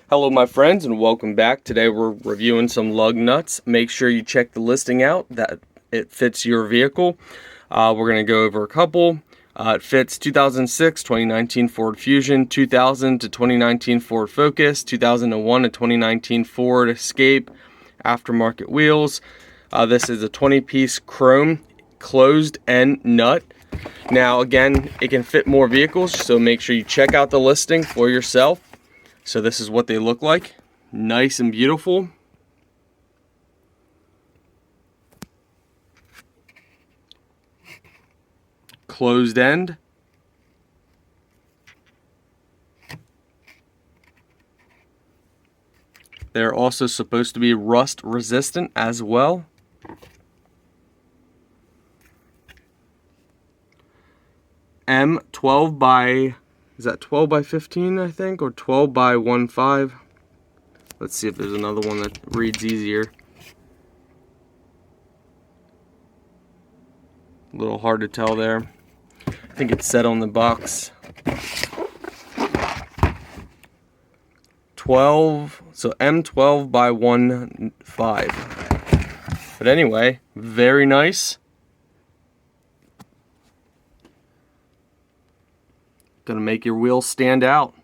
Hello my friends and welcome back. Today we're reviewing some lug nuts. Make sure you check the listing out that it fits your vehicle. We're going to go over a couple. It fits 2006, 2019 Ford Fusion, 2000 to 2019 Ford Focus, 2001 to 2019 Ford Escape, aftermarket wheels. This is a 20-piece chrome closed end nut. Now again, it can fit more vehicles, so make sure you check out the listing for yourself. So this is what they look like. Nice and beautiful. Closed end. They're also supposed to be rust resistant as well. M12 by, is that 12 by 15 I think, or 12 by 1.5? Let's see if there's another one that reads easier. A little hard to tell there. I think it's said on the box. 12, so M12 by 1.5. But anyway, very nice. Gonna make your wheels stand out.